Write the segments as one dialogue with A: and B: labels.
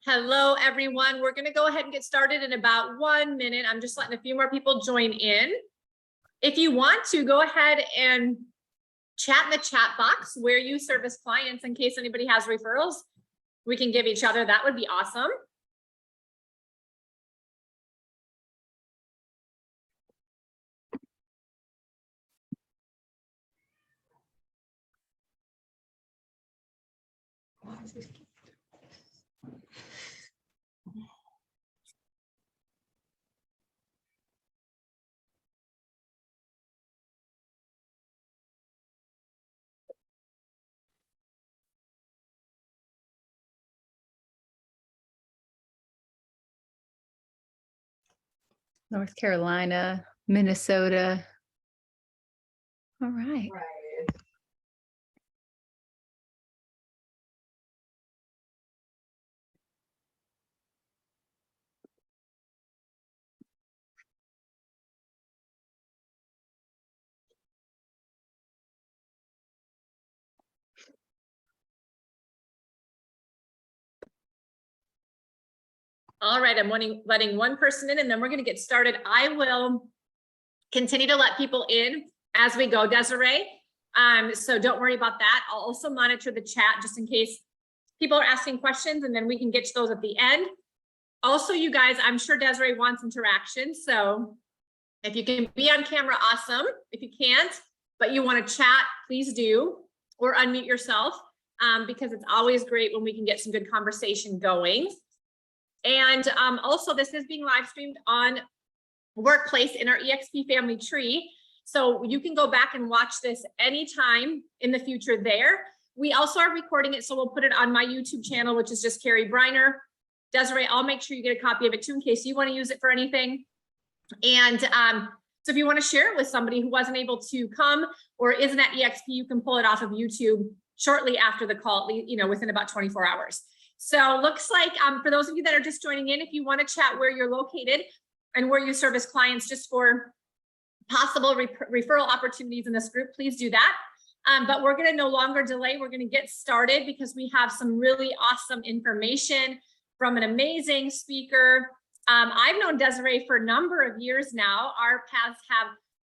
A: Hello, everyone. We're going to go ahead and get started in about 1 minute. I'm just letting a few more people join in. If you want to, go ahead and chat in the chat box where you service clients in case anybody has referrals. We can give each other. That would be awesome.
B: North Carolina, Minnesota. All right.
A: All right, I'm letting one person in and then we're going to get started. I will continue to let people in as we go, Desiree. So don't worry about that. I'll also monitor the chat just in case people are asking questions, and then we can get to those at the end. Also, you guys, I'm sure Desiree wants interaction. So if you can be on camera, awesome. If you can't, but you want to chat, please do, or unmute yourself, because it's always great when we can get some good conversation going. And also, this is being live streamed on Workplace in our EXP family tree. So you can go back and watch this anytime in the future there. We also are recording it, so we'll put it on my YouTube channel, which is just Carrie Briner. Desiree, I'll make sure you get a copy of it too in case you want to use it for anything. And so if you want to share it with somebody who wasn't able to come or isn't at EXP, you can pull it off of YouTube shortly after the call, within about 24 hours. So looks like for those of you that are just joining in, if you want to chat where you're located and where you service clients just for possible referral opportunities in this group, please do that. But we're going to no longer delay. We're going to get started because we have some really awesome information from an amazing speaker. I've known Desiree for a number of years now. Our paths have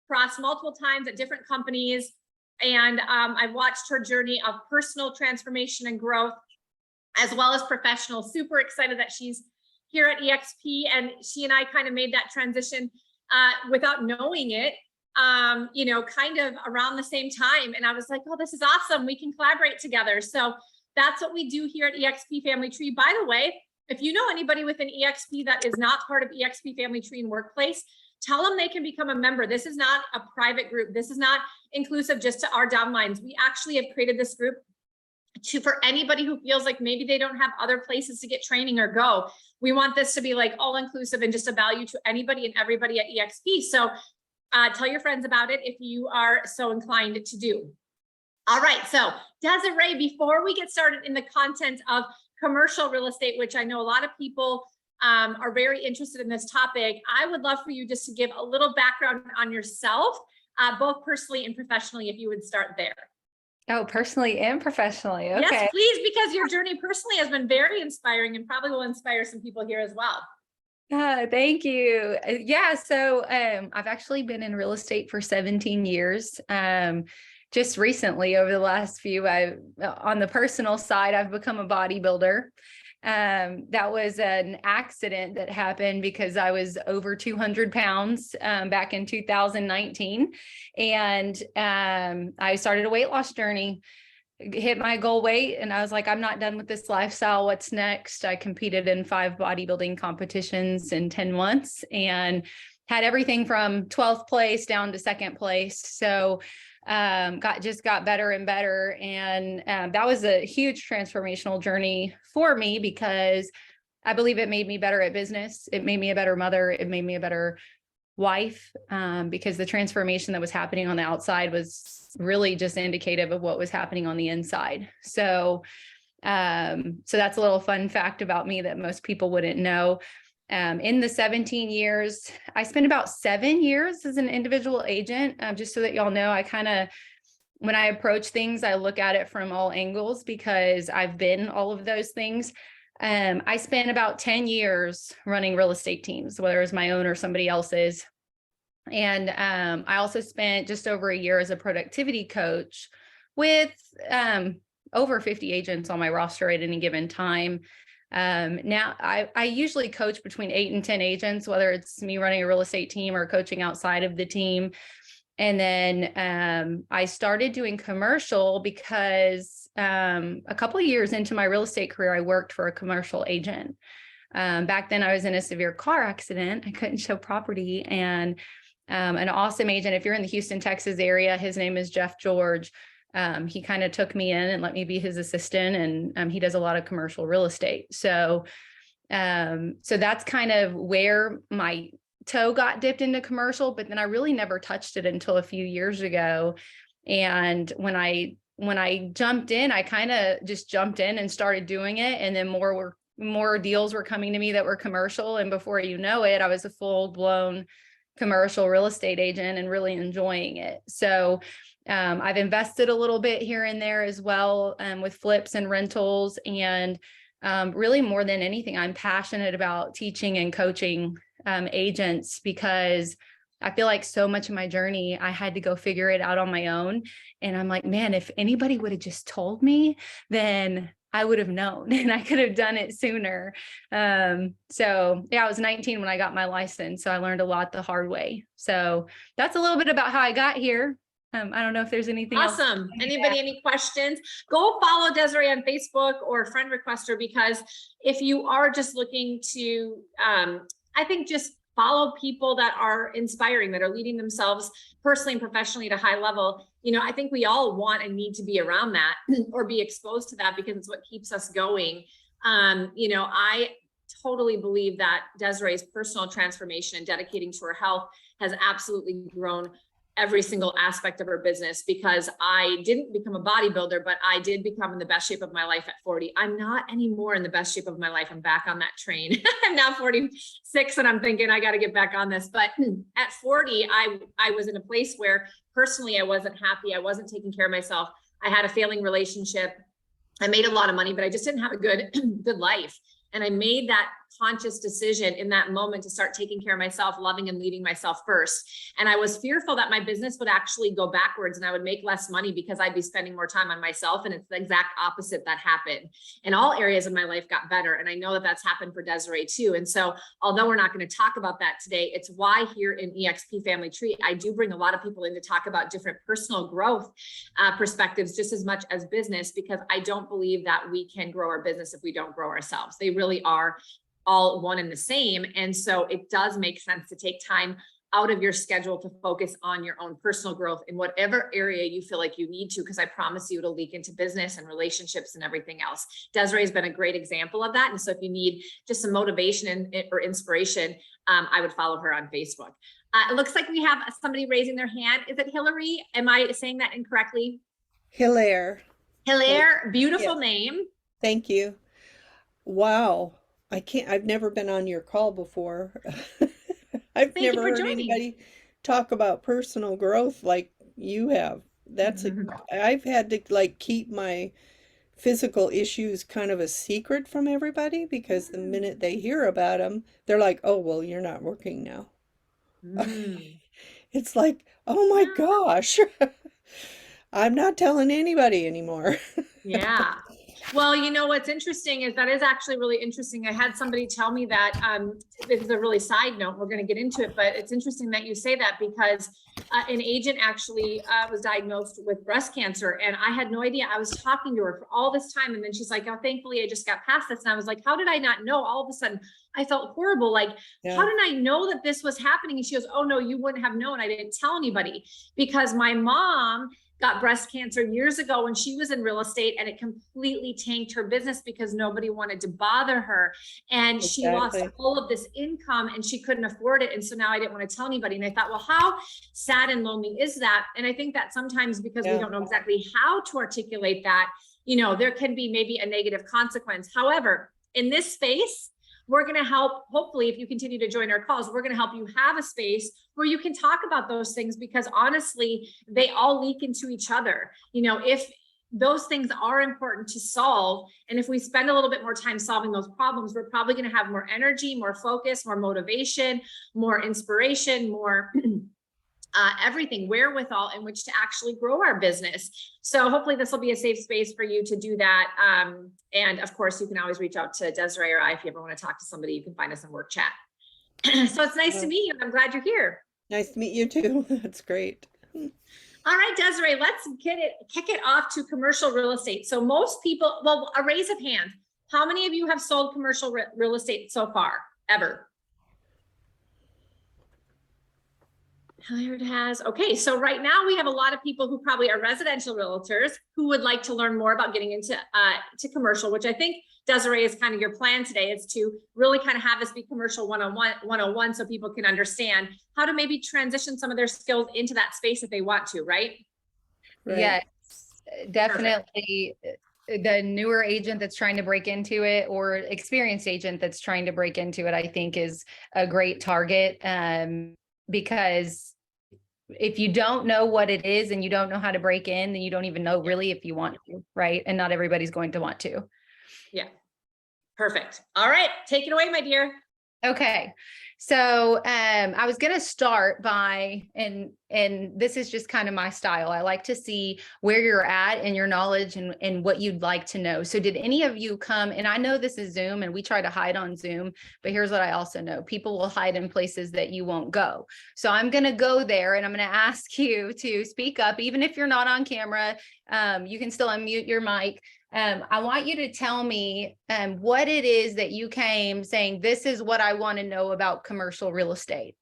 A: crossed multiple times at different companies, and I've watched her journey of personal transformation and growth, as well as professional. Super excited that she's here at EXP, and she and I kind of made that transition without knowing it, kind of around the same time. And I was like, oh, this is awesome. We can collaborate together. So that's what we do here at EXP Family Tree. By the way, if you know anybody within EXP that is not part of EXP Family Tree and Workplace, tell them they can become a member. This is not a private group. This is not inclusive just to our downlines. We actually have created this group for anybody who feels like maybe they don't have other places to get training or go. We want this to be like all inclusive and just a value to anybody and everybody at EXP. So tell your friends about it if you are so inclined to do. All right, so Desiree, before we get started in the content of commercial real estate, which I know a lot of people are very interested in this topic, I would love for you just to give a little background on yourself, both personally and professionally, if you would start there.
B: Oh, personally and professionally. Okay.
A: Yes, please, because your journey personally has been very inspiring and probably will inspire some people here as well.
B: Thank you. Yeah, so I've actually been in real estate for 17 years. Just recently, over the last few, on the personal side, I've become a bodybuilder. That was an accident that happened because I was over 200 pounds back in 2019. And I started a weight loss journey, hit my goal weight, and I was like, I'm not done with this lifestyle. What's next? I competed in 5 bodybuilding competitions in 10 months and had everything from 12th place down to 2nd place. So got better and better. And that was a huge transformational journey for me because I believe it made me better at business. It made me a better mother. It made me a better wife, because the transformation that was happening on the outside was really just indicative of what was happening on the inside. So that's a little fun fact about me that most people wouldn't know. In the 17 years, I spent about 7 years as an individual agent. Just so that y'all know, when I approach things, I look at it from all angles because I've been all of those things. I spent about 10 years running real estate teams, whether it was my own or somebody else's. And I also spent just over a year as a productivity coach with over 50 agents on my roster at any given time. Now I usually coach between 8 and 10 agents, whether it's me running a real estate team or coaching outside of the team. And then I started doing commercial because a couple of years into my real estate career, I worked for a commercial agent. Back then I was in a severe car accident. I couldn't show property, and an awesome agent. If you're in the Houston, Texas area, his name is Jeff George. He kind of took me in and let me be his assistant, and he does a lot of commercial real estate. So that's kind of where my toe got dipped into commercial, but then I really never touched it until a few years ago. And when I jumped in, I kind of just jumped in and started doing it. And then more deals were coming to me that were commercial. And before you know it, I was a full-blown commercial real estate agent and really enjoying it. So I've invested a little bit here and there as well, with flips and rentals. And really more than anything, I'm passionate about teaching and coaching agents, because I feel like so much of my journey, I had to go figure it out on my own. And I'm like, man, if anybody would have just told me, then I would have known and I could have done it sooner. So yeah, I was 19 when I got my license. So I learned a lot the hard way. So that's a little bit about how I got here. I don't know if there's anything else.
A: Awesome. Anybody, any questions? Go follow Desiree on Facebook or friend request her, because if you are just looking to, I think just follow people that are inspiring, that are leading themselves personally and professionally at a high level. You know, I think we all want and need to be around that or be exposed to that, because it's what keeps us going. You know, I totally believe that Desiree's personal transformation and dedicating to her health has absolutely grown every single aspect of her business, because I didn't become a bodybuilder, but I did become in the best shape of my life at 40. I'm not anymore in the best shape of my life. I'm back on that train. I'm now 46 and I'm thinking I got to get back on this. But at 40, I was in a place where personally, I wasn't happy. I wasn't taking care of myself. I had a failing relationship. I made a lot of money, but I just didn't have a good life. And I made that conscious decision in that moment to start taking care of myself, loving and leading myself first. And I was fearful that my business would actually go backwards and I would make less money because I'd be spending more time on myself. And it's the exact opposite that happened. And all areas of my life got better. And I know that that's happened for Desiree too. And so, although we're not going to talk about that today, it's why here in EXP Family Tree, I do bring a lot of people in to talk about different personal growth perspectives just as much as business, because I don't believe that we can grow our business if we don't grow ourselves. They really are all one and the same. And so it does make sense to take time out of your schedule to focus on your own personal growth in whatever area you feel like you need to, because I promise you it'll leak into business and relationships and everything else. Desiree has been a great example of that. And so if you need just some motivation or inspiration, I would follow her on Facebook. It looks like we have somebody raising their hand. Is it Hillary? Am I saying that incorrectly?
C: Hilaire.
A: Hilaire, beautiful
C: Yes.
A: name.
C: Thank you. Wow. I've never been on your call before. I've
A: Thank you
C: never
A: for
C: heard
A: joining.
C: anybody talk about personal growth like you have. I've had to like keep my physical issues kind of a secret from everybody, because the minute they hear about them, they're like, oh, well, you're not working now. It's like, oh my gosh, I'm not telling anybody anymore.
A: Yeah. Well, you know, what's interesting is that is actually really interesting. I had somebody tell me that, this is a really side note, we're going to get into it, but it's interesting that you say that, because an agent actually was diagnosed with breast cancer, and I had no idea. I was talking to her for all this time, and then she's like, oh, thankfully I just got past this. And I was like, how did I not know? All of a sudden I felt horrible. Like, how did I know that this was happening? And she goes, oh no, you wouldn't have known. I didn't tell anybody, because my mom got breast cancer years ago when she was in real estate, and it completely tanked her business because nobody wanted to bother her. And she lost all of this income and she couldn't afford it. And so now I didn't want to tell anybody. And I thought, well, how sad and lonely is that? And I think that sometimes because we don't know exactly how to articulate that, you know, there can be maybe a negative consequence. However, in this space, we're going to help, hopefully, if you continue to join our calls, we're going to help you have a space where you can talk about those things, because honestly, they all leak into each other. You know, if those things are important to solve. And if we spend a little bit more time solving those problems, we're probably going to have more energy, more focus, more motivation, more inspiration, more everything, wherewithal in which to actually grow our business. So hopefully this will be a safe space for you to do that. And of course, you can always reach out to Desiree or I if you ever want to talk to somebody. You can find us in work chat. So it's nice to meet you. I'm glad you're here.
C: Nice to meet you too. That's great.
A: All right, Desiree, let's kick it off to commercial real estate. So most people, well, a raise of hands. How many of you have sold commercial real estate so far, ever? Hilliard has. Okay, so right now we have a lot of people who probably are residential realtors who would like to learn more about getting into to commercial, which I think, Desiree, is kind of your plan today, is to really kind of have this be commercial 101 so people can understand how to maybe transition some of their skills into that space if they want to, right?
C: Right.
B: Yes, definitely. The newer agent that's trying to break into it, or experienced agent that's trying to break into it, I think is a great target. Because if you don't know what it is and you don't know how to break in, then you don't even know really if you want to, right? And not everybody's going to want to.
A: Yeah. Perfect. All right. Take it away, my dear.
B: Okay. So I was going to start by, and this is just kind of my style. I like to see where you're at and your knowledge and what you'd like to know. So did any of you come, and I know this is Zoom and we try to hide on Zoom, but here's what I also know. People will hide in places that you won't go. So I'm going to go there and I'm going to ask you to speak up, even if you're not on camera. You can still unmute your mic. I want you to tell me what it is that you came saying, this is what I want to know about commercial real estate.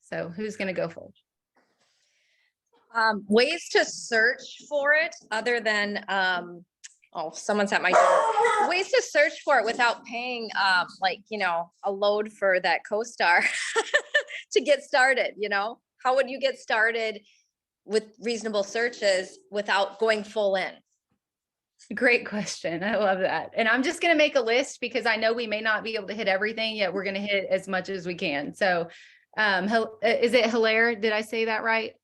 B: So who's going to go first?
D: Ways to search for it other than, oh, someone's at my door. Ways to search for it without paying, a load for that co-star to get started, How would you get started with reasonable searches without going full in?
B: Great question. I love that. And I'm just going to make a list because I know we may not be able to hit everything yet. We're going to hit as much as we can. So is it Hilaire? Did I say that right?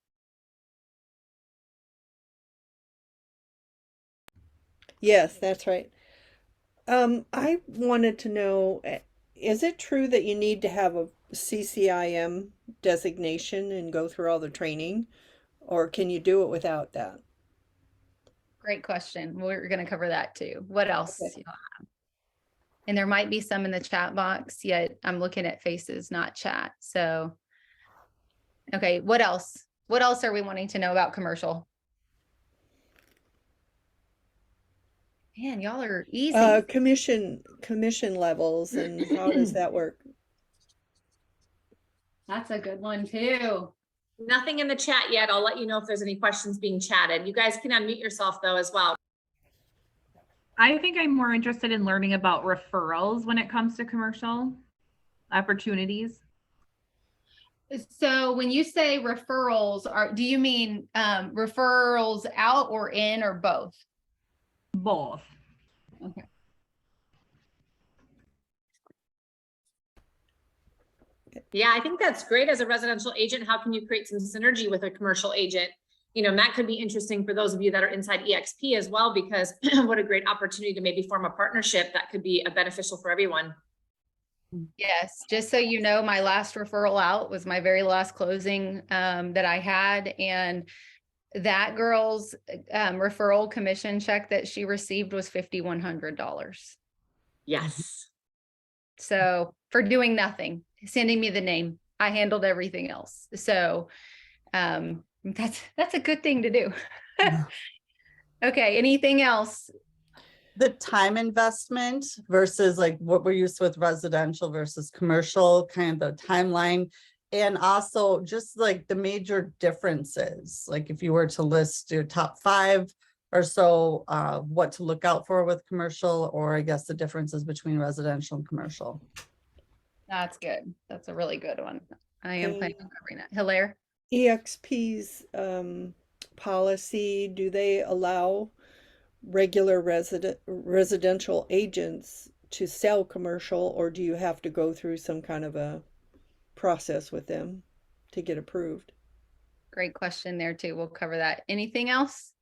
C: Yes, that's right. I wanted to know, is it true that you need to have a CCIM designation and go through all the training, or can you do it without that?
B: Great question. We're going to cover that too. What else?
C: Okay.
B: And there might be some in the chat box, yet I'm looking at faces, not chat. So, okay, what else? What else are we wanting to know about commercial? Man, y'all are easy.
C: Commission levels and how does that work?
B: That's a good one too.
A: Nothing in the chat yet. I'll let you know if there's any questions being chatted. You guys can unmute yourself though as well.
E: I think I'm more interested in learning about referrals when it comes to commercial opportunities.
B: So when you say referrals, do you mean referrals out or in or both?
E: Both.
B: Okay.
A: Yeah, I think that's great as a residential agent. How can you create some synergy with a commercial agent? And that could be interesting for those of you that are inside EXP as well, because what a great opportunity to maybe form a partnership that could be beneficial for everyone.
B: Yes, just so you know, my last referral out was my very last closing that I had, and that girl's referral commission check that she received was $5,100.
A: Yes.
B: So for doing nothing, sending me the name, I handled everything else. So that's a good thing to do. Okay, anything else?
F: The time investment versus like what we're used to with residential versus commercial, kind of the timeline, and also just like the major differences. Like if you were to list your top 5 or so, what to look out for with commercial, or I guess the differences between residential and commercial.
B: That's good. That's a really good one. I am planning on covering that. Hilaire?
C: EXP's policy, do they allow regular residential agents to sell commercial, or do you have to go through some kind of a process with them to get approved?
B: Great question there too. We'll cover that. Anything else?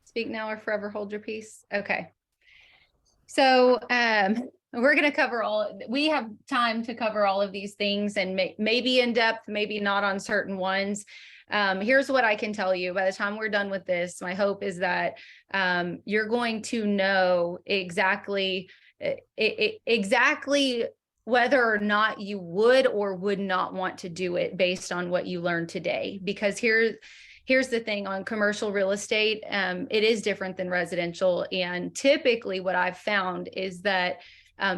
B: Speak now or forever hold your peace. Okay. So we're going to cover we have time to cover all of these things and maybe in depth, maybe not on certain ones. Here's what I can tell you. By the time we're done with this, my hope is that you're going to know exactly whether or not you would or would not want to do it based on what you learned today. Because here's the thing on commercial real estate, it is different than residential. And typically what I've found is that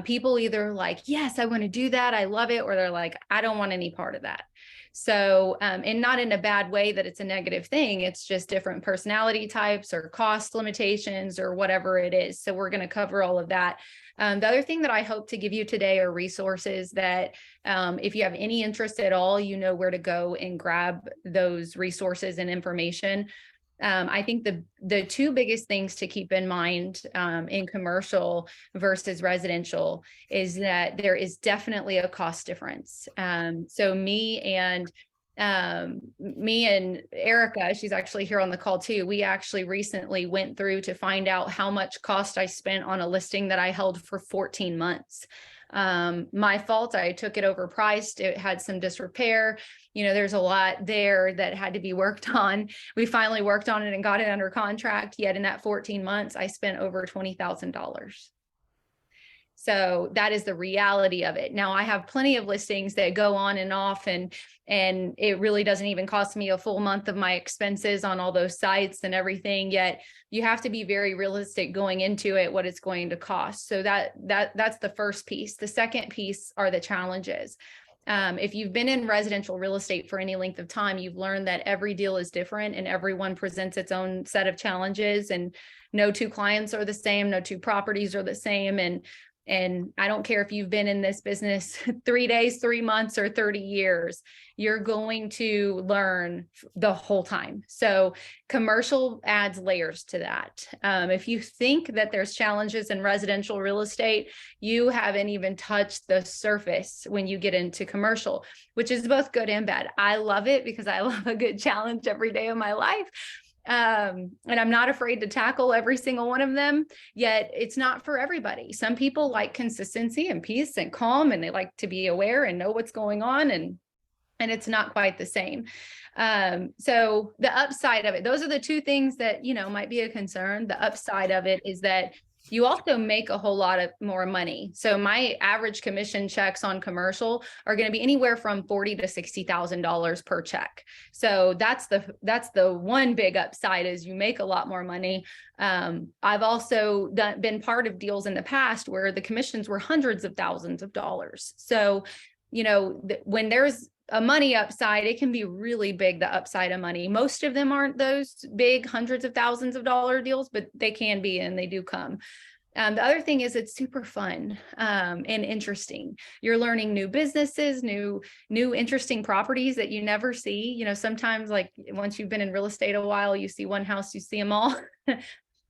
B: people either like, yes, I want to do that, I love it, or they're like, I don't want any part of that. So, and not in a bad way that it's a negative thing, it's just different personality types or cost limitations or whatever it is. So we're going to cover all of that. The other thing that I hope to give you today are resources that if you have any interest at all, you know where to go and grab those resources and information. I think the two biggest things to keep in mind in commercial versus residential is that there is definitely a cost difference. So me and Erica, she's actually here on the call too. We actually recently went through to find out how much cost I spent on a listing that I held for 14 months. My fault. I took it overpriced. It had some disrepair. You know, there's a lot there that had to be worked on. We finally worked on it and got it under contract. Yet in that 14 months, I spent over $20,000. So that is the reality of it. Now I have plenty of listings that go on and off and it really doesn't even cost me a full month of my expenses on all those sites and everything. Yet you have to be very realistic going into it, what it's going to cost. So that's the first piece. The second piece are the challenges. If you've been in residential real estate for any length of time, you've learned that every deal is different and everyone presents its own set of challenges, and no two clients are the same, no two properties are the same. And I don't care if you've been in this business 3 days, 3 months, or 30 years, you're going to learn the whole time. So commercial adds layers to that. If you think that there's challenges in residential real estate, you haven't even touched the surface when you get into commercial, which is both good and bad. I love it because I love a good challenge every day of my life. And I'm not afraid to tackle every single one of them, yet it's not for everybody. Some people like consistency and peace and calm, and they like to be aware and know what's going on, and it's not quite the same. So the upside of it, those are the two things that, you know, might be a concern. The upside of it is that you also make a whole lot of more money. So my average commission checks on commercial are going to be anywhere from $40,000 to $60,000 per check. So that's the one big upside, is you make a lot more money. I've also been part of deals in the past where the commissions were hundreds of thousands of dollars. So, you know, when there's a money upside, it can be really big, the upside of money. Most of them aren't those big hundreds of thousands of dollar deals, but they can be, and they do come. The other thing is it's super fun and interesting. You're learning new businesses, new interesting properties that you never see. You know, sometimes like once you've been in real estate a while, you see one house, you see them all.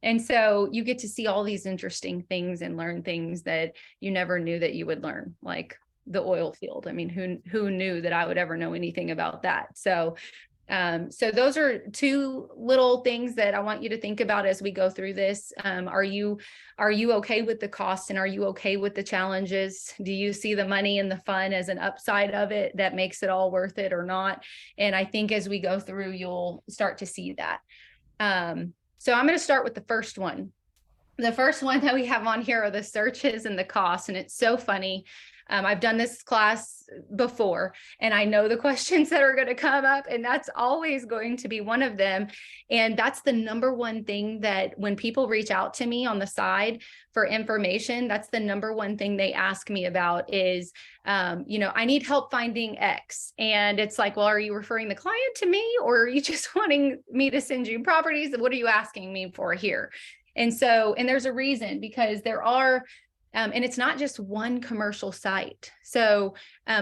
B: And so you get to see all these interesting things and learn things that you never knew that you would learn, like the oil field. I mean, who knew that I would ever know anything about that? So those are two little things that I want you to think about as we go through this. Are you okay with the cost, and are you okay with the challenges? Do you see the money and the fun as an upside of it that makes it all worth it or not? And I think as we go through, you'll start to see that. So I'm going to start with the first one. The first one that we have on here are the searches and the costs, and it's so funny. I've done this class before, and I know the questions that are going to come up, and that's always going to be one of them. And that's the number one thing that when people reach out to me on the side for information, that's the number one thing they ask me about is, you know, I need help finding X. And it's like, well, are you referring the client to me, or are you just wanting me to send you properties? What are you asking me for here? And so, and there's a reason, because there are, and it's not just one commercial site. So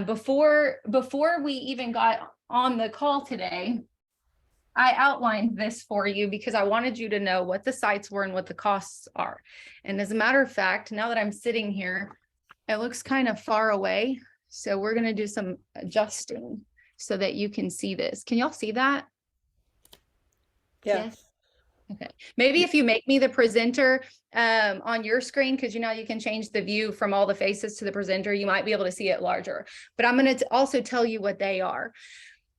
B: before we even got on the call today, I outlined this for you because I wanted you to know what the sites were and what the costs are. And as a matter of fact, now that I'm sitting here, it looks kind of far away. So we're going to do some adjusting so that you can see this. Can y'all see that?
C: Yeah.
B: Okay, maybe if you make me the presenter on your screen, because you know you can change the view from all the faces to the presenter, you might be able to see it larger. But I'm going to also tell you what they are.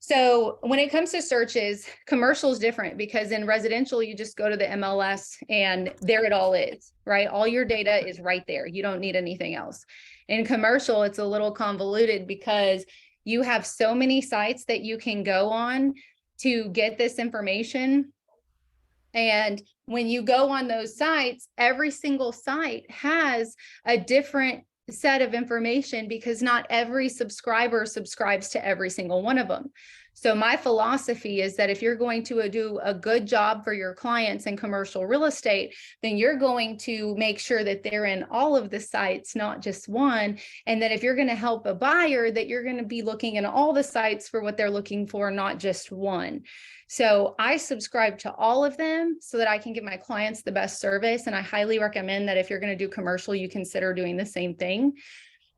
B: So when it comes to searches, commercial is different because in residential, you just go to the MLS and there it all is, right? All your data is right there. You don't need anything else. In commercial, it's a little convoluted because you have so many sites that you can go on to get this information. And when you go on those sites, every single site has a different set of information because not every subscriber subscribes to every single one of them. So my philosophy is that if you're going to do a good job for your clients in commercial real estate, then you're going to make sure that they're in all of the sites, not just one. And that if you're going to help a buyer, that you're going to be looking in all the sites for what they're looking for, not just one. So I subscribe to all of them so that I can give my clients the best service. And I highly recommend that if you're going to do commercial, you consider doing the same thing.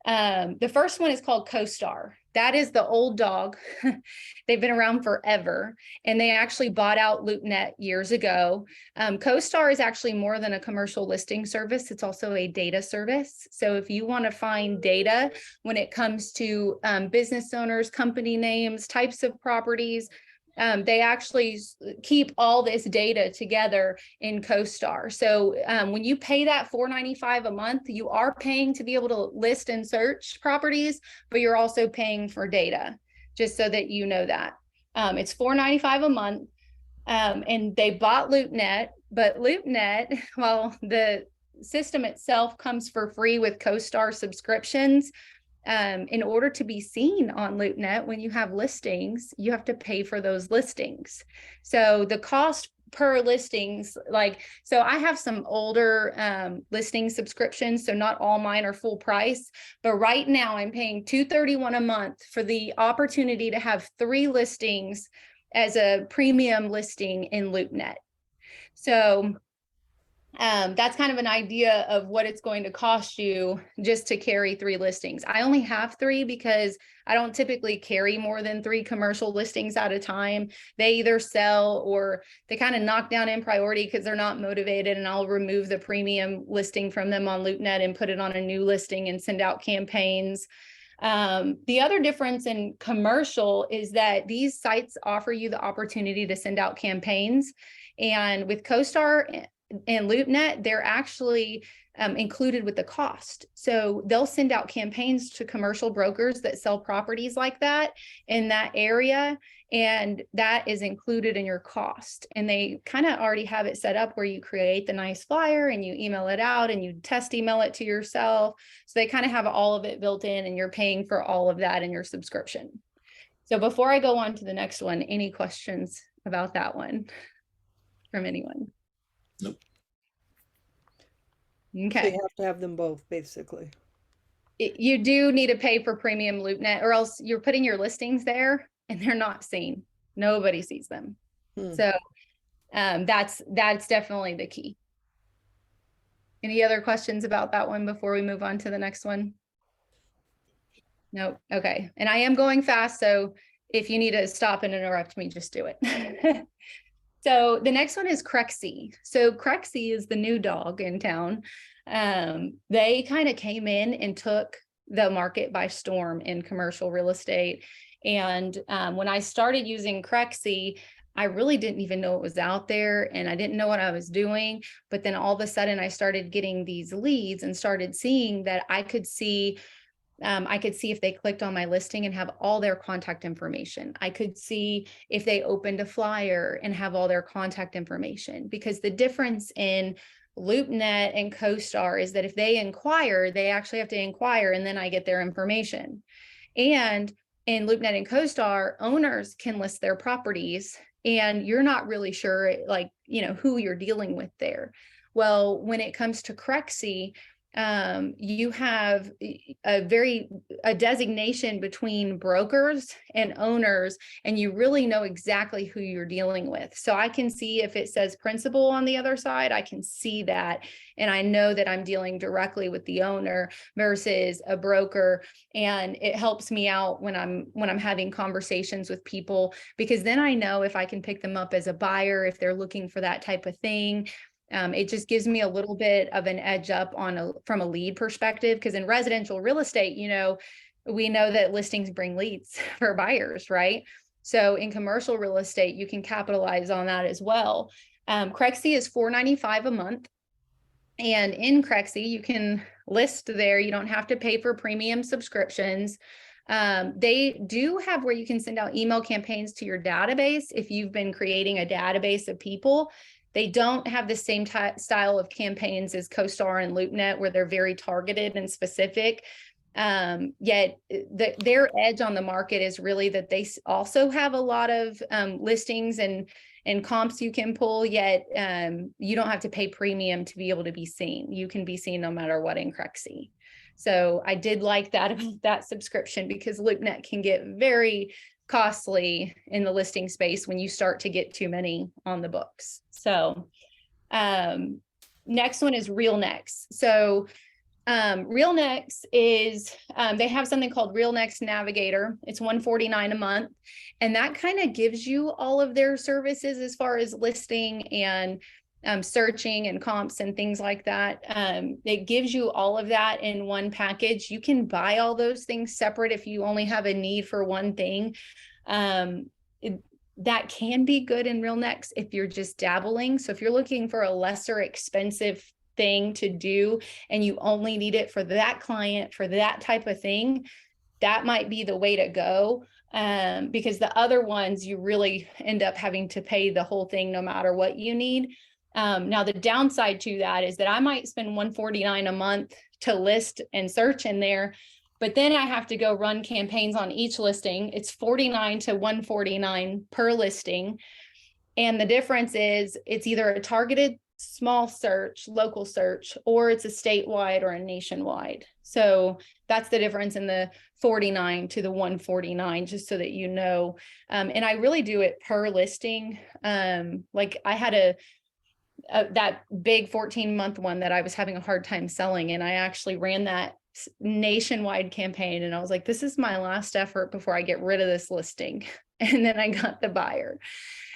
B: The first one is called CoStar. That is the old dog. They've been around forever, and they actually bought out LoopNet years ago. CoStar is actually more than a commercial listing service. It's also a data service. So if you want to find data when it comes to business owners, company names, types of properties, they actually keep all this data together in CoStar. So when you pay that $4.95 a month, you are paying to be able to list and search properties, but you're also paying for data, just so that you know that. It's $4.95 a month, and they bought LoopNet, but LoopNet, well, the system itself comes for free with CoStar subscriptions. In order to be seen on LoopNet, when you have listings, you have to pay for those listings. So the cost per listings, so I have some older listing subscriptions, so not all mine are full price, but right now I'm paying $231 a month for the opportunity to have 3 listings as a premium listing in LoopNet. So that's kind of an idea of what it's going to cost you just to carry 3 listings. I only have 3 because I don't typically carry more than 3 commercial listings at a time. They either sell or they kind of knock down in priority because they're not motivated, and I'll remove the premium listing from them on LoopNet and put it on a new listing and send out campaigns. The other difference in commercial is that these sites offer you the opportunity to send out campaigns, and with CoStar and LoopNet, they're actually included with the cost. So they'll send out campaigns to commercial brokers that sell properties like that in that area, and that is included in your cost. And they kind of already have it set up where you create the nice flyer and you email it out and you test email it to yourself. So they kind of have all of it built in, and you're paying for all of that in your subscription. So before I go on to the next one, any questions about that one from anyone?
G: Nope.
C: So
B: Okay.
C: you have to have them both, basically.
B: You do need to pay for premium LoopNet, or else you're putting your listings there and they're not seen. Nobody sees them. So that's definitely the key. Any other questions about that one before we move on to the next one? Nope. Okay. And I am going fast, so if you need to stop and interrupt me, just do it. So the next one is Crexie. So Crexie is the new dog in town. They kind of came in and took the market by storm in commercial real estate. And when I started using Crexie, I really didn't even know it was out there, and I didn't know what I was doing. But then all of a sudden I started getting these leads and started seeing that I could see if they clicked on my listing and have all their contact information. I could see if they opened a flyer and have all their contact information, because the difference in LoopNet and CoStar is that if they inquire, they actually have to inquire, and then I get their information. And in LoopNet and CoStar, owners can list their properties, and you're not really sure who you're dealing with there. Well, when it comes to Crexie, you have a designation between brokers and owners, and you really know exactly who you're dealing with. So I can see if it says principal on the other side, I can see that, and I know that I'm dealing directly with the owner versus a broker. And it helps me out when I'm having conversations with people, because then I know if I can pick them up as a buyer, if they're looking for that type of thing. It just gives me a little bit of an edge up from a lead perspective, because in residential real estate, we know that listings bring leads for buyers, right? So in commercial real estate, you can capitalize on that as well. Crexie is $4.95 a month. And in Crexie, you can list there. You don't have to pay for premium subscriptions. They do have where you can send out email campaigns to your database if you've been creating a database of people. They don't have the same style of campaigns as CoStar and LoopNet, where they're very targeted and specific. Yet their edge on the market is really that they also have a lot of listings and comps you can pull, yet you don't have to pay premium to be able to be seen. You can be seen no matter what in Crexie. So I did like that subscription, because LoopNet can get very costly in the listing space when you start to get too many on the books. So next one is RealNext. So RealNext is, they have something called RealNext Navigator. It's $149 a month. And that kind of gives you all of their services as far as listing and searching and comps and things like that. It gives you all of that in one package. You can buy all those things separate if you only have a need for one thing. That can be good in RealNext if you're just dabbling. So if you're looking for a lesser expensive thing to do and you only need it for that client for that type of thing, that might be the way to go. Because the other ones, you really end up having to pay the whole thing no matter what you need. Now the downside to that is that I might spend $149 a month to list and search in there, but then I have to go run campaigns on each listing. It's $49 to $149 per listing. And the difference is it's either a targeted small search, local search, or it's a statewide or a nationwide. So that's the difference in the 49 to the 149, just so that you know. And I really do it per listing. Like I had that big 14-month one that I was having a hard time selling, and I actually ran that nationwide campaign, and I was like, this is my last effort before I get rid of this listing. And then I got the buyer.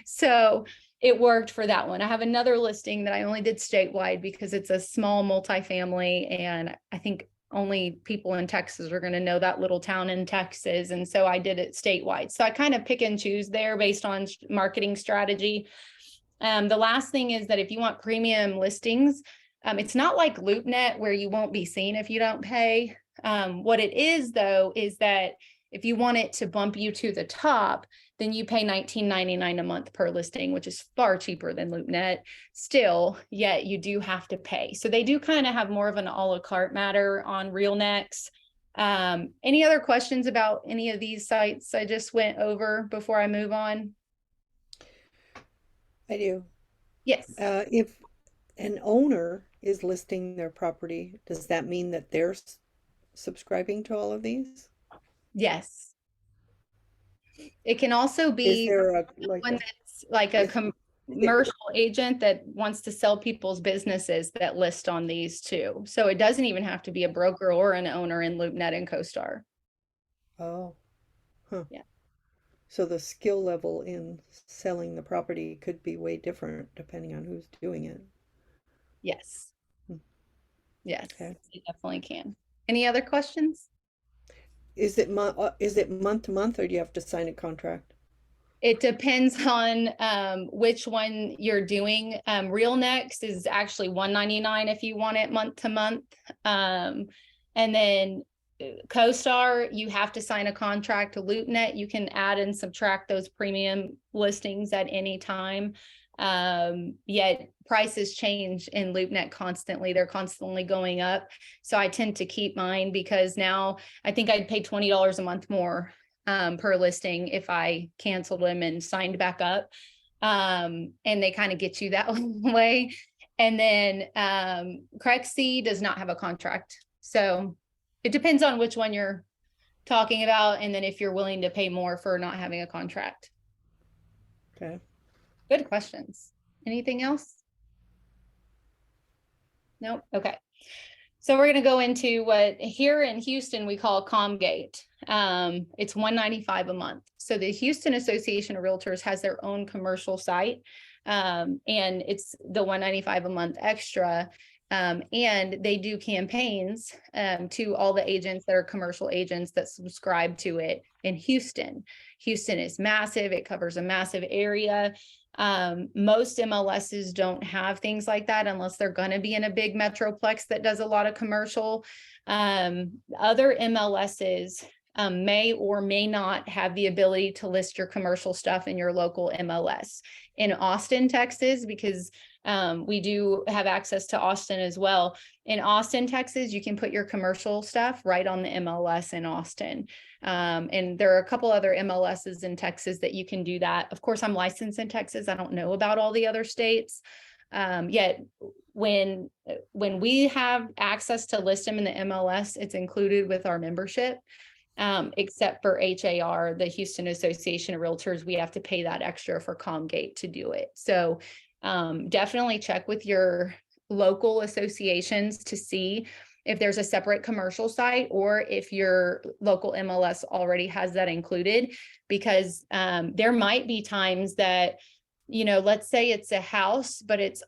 B: So it worked for that one. I have another listing that I only did statewide because it's a small multifamily, and I think only people in Texas are going to know that little town in Texas. And so I did it statewide. So I kind of pick and choose there based on marketing strategy. The last thing is that if you want premium listings, it's not like LoopNet where you won't be seen if you don't pay. What it is, though, is that if you want it to bump you to the top, then you pay $19.99 a month per listing, which is far cheaper than LoopNet still, yet you do have to pay. So they do kind of have more of an a la carte matter on RealNext. Any other questions about any of these sites I just went over before I move on?
C: I do.
B: Yes.
C: If an owner is listing their property, does that mean that they're subscribing to all of these?
B: Yes. It can also
C: Is
B: be
C: there
B: one that's like a commercial agent that wants to sell people's businesses that list on these too. So it doesn't even have to be a broker or an owner in LoopNet and CoStar.
C: Oh, huh.
B: Yeah.
C: So the skill level in selling the property could be way different depending on who's doing it.
B: Yes.
C: Hmm.
B: Yes,
C: Okay.
B: it definitely can. Any other questions?
C: Is it month to month, or do you have to sign a contract?
B: It depends on which one you're doing. RealNext is actually $199 if you want it month to month. And then CoStar, you have to sign a contract. To LoopNet, you can add and subtract those premium listings at any time. Yet prices change in LoopNet constantly. They're constantly going up. So I tend to keep mine because now I think I'd pay $20 a month more per listing if I canceled them and signed back up. And they kind of get you that way. And then Crexi does not have a contract. So it depends on which one you're talking about, and then if you're willing to pay more for not having a contract.
C: Okay.
B: Good questions. Anything else? Nope. Okay. So we're going to go into what here in Houston we call Comgate. It's $195 a month. So the Houston Association of Realtors has their own commercial site, and it's the $195 a month extra. And they do campaigns to all the agents that are commercial agents that subscribe to it in Houston. Houston is massive. It covers a massive area. Most MLSs don't have things like that unless they're going to be in a big metroplex that does a lot of commercial. Other MLSs may or may not have the ability to list your commercial stuff in your local MLS. In Austin, Texas, because we do have access to Austin as well. In Austin, Texas, you can put your commercial stuff right on the MLS in Austin. And there are a couple other MLSs in Texas that you can do that. Of course, I'm licensed in Texas. I don't know about all the other states. Yet when we have access to list them in the MLS, it's included with our membership. Except for HAR, the Houston Association of Realtors, we have to pay that extra for Comgate to do it. So definitely check with your local associations to see if there's a separate commercial site or if your local MLS already has that included, because there might be times that, let's say it's a house, but it's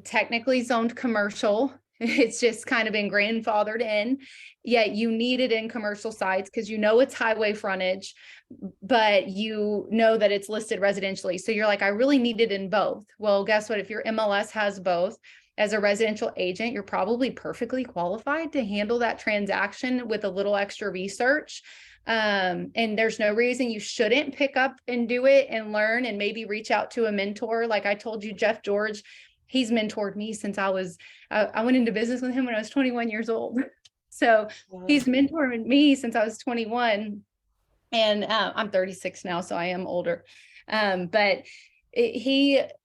B: technically zoned commercial. It's just kind of been grandfathered in, yet you need it in commercial sites because it's highway frontage, but that it's listed residentially. So you're like, I really need it in both. Well, guess what? If your MLS has both, as a residential agent, you're probably perfectly qualified to handle that transaction with a little extra research. And there's no reason you shouldn't pick up and do it and learn and maybe reach out to a mentor. Like I told you, Jeff George, he's mentored me since I went into business with him when I was 21 years old. So he's mentored me since I was 21, and I'm 36 now, so I am older.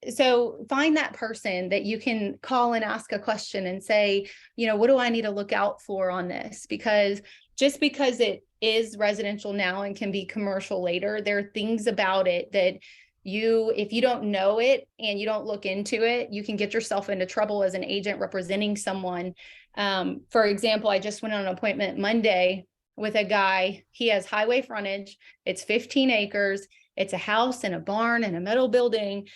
B: So find that person that you can call and ask a question and say, what do I need to look out for on this? Because just because it is residential now and can be commercial later, there are things about it that if you don't know it and you don't look into it, you can get yourself into trouble as an agent representing someone. For example, I just went on an appointment Monday with a guy. He has highway frontage. It's 15 acres. It's a house and a barn and a metal building,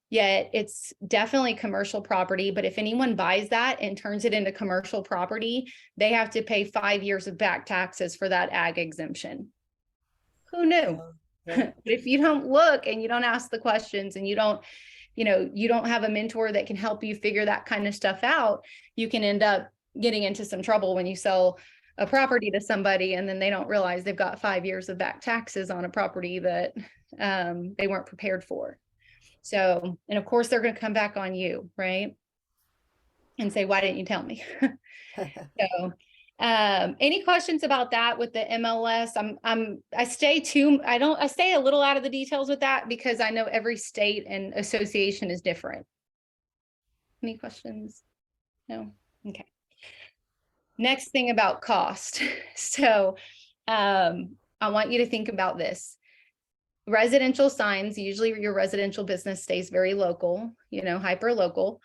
B: yet it's definitely commercial property. But if anyone buys that and turns it into commercial property, they have to pay 5 years of back taxes for that ag exemption. Who knew? But if you don't look and you don't ask the questions and you don't have a mentor that can help you figure that kind of stuff out, you can end up getting into some trouble when you sell a property to somebody and then they don't realize they've got 5 years of back taxes on a property that they weren't prepared for. So, and of course they're going to come back on you, right? And say, why didn't you tell me? So, any questions about that with the MLS? I stay a little out of the details with that because I know every state and association is different. Any questions? No? Okay. Next thing about cost. So, I want you to think about this. Residential signs, usually your residential business stays very local, hyper local.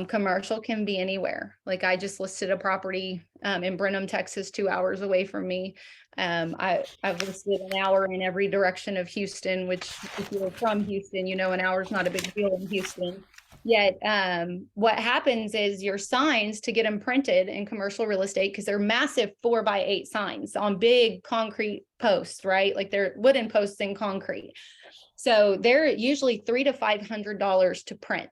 B: Commercial can be anywhere. Like I just listed a property in Brenham, Texas, 2 hours away from me. I've listed an hour in every direction of Houston, which if you're from Houston, an hour is not a big deal in Houston. Yet what happens is your signs, to get them printed in commercial real estate, because they're massive 4x8 signs on big concrete posts, right? Like they're wooden posts in concrete. So they're usually $300 to $500 to print.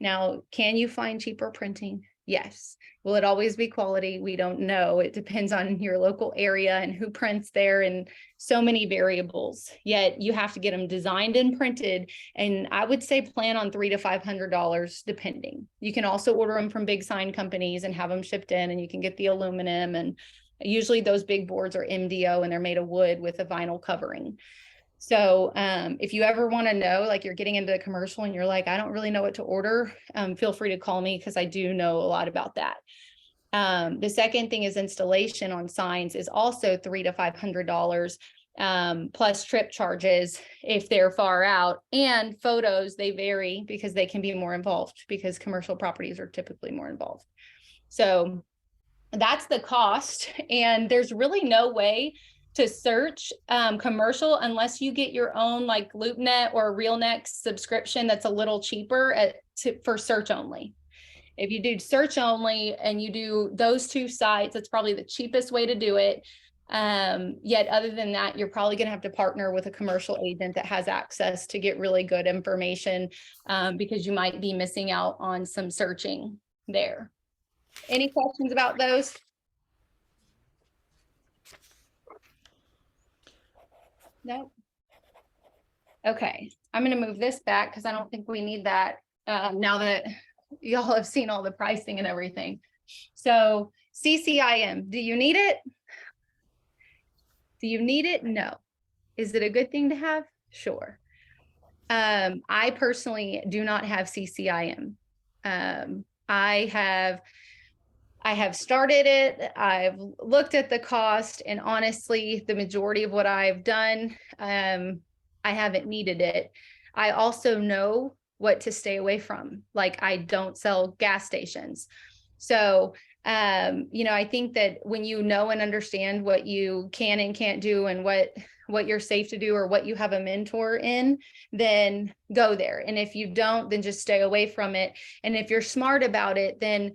B: Now, can you find cheaper printing? Yes. Will it always be quality? We don't know. It depends on your local area and who prints there and so many variables. Yet you have to get them designed and printed. And I would say plan on $300 to $500 depending. You can also order them from big sign companies and have them shipped in, and you can get the aluminum. And usually those big boards are MDO and they're made of wood with a vinyl covering. So if you ever want to know, like you're getting into a commercial and you're like, I don't really know what to order, feel free to call me because I do know a lot about that. The second thing is installation on signs is also $300 to $500, plus trip charges if they're far out, and photos, they vary because they can be more involved because commercial properties are typically more involved. So that's the cost. And there's really no way to search commercial unless you get your own like LoopNet or RealNet subscription that's a little cheaper for search only. If you do search only and you do those two sites, that's probably the cheapest way to do it. Yet other than that, you're probably going to have to partner with a commercial agent that has access to get really good information, because you might be missing out on some searching there. Any questions about those? No. Okay, I'm going to move this back because I don't think we need that now that y'all have seen all the pricing and everything. So CCIM, do you need it? Do you need it? No. Is it a good thing to have? Sure. I personally do not have CCIM. I have started it. I've looked at the cost, and honestly, the majority of what I've done, I haven't needed it. I also know what to stay away from. Like, I don't sell gas stations. So, I think that when you know and understand what you can and can't do and what you're safe to do or what you have a mentor in, then go there. And if you don't, then just stay away from it. And if you're smart about it, then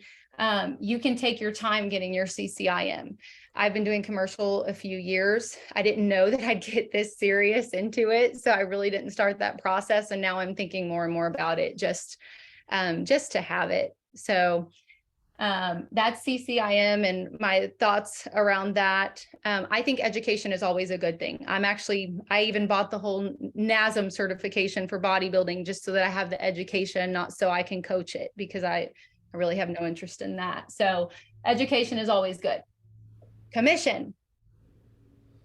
B: you can take your time getting your CCIM. I've been doing commercial a few years. I didn't know that I'd get this serious into it, so I really didn't start that process. And now I'm thinking more and more about it, just to have it. So that's CCIM and my thoughts around that. I think education is always a good thing. I even bought the whole NASM certification for bodybuilding just so that I have the education, not so I can coach it, because I really have no interest in that. So education is always good. Commission.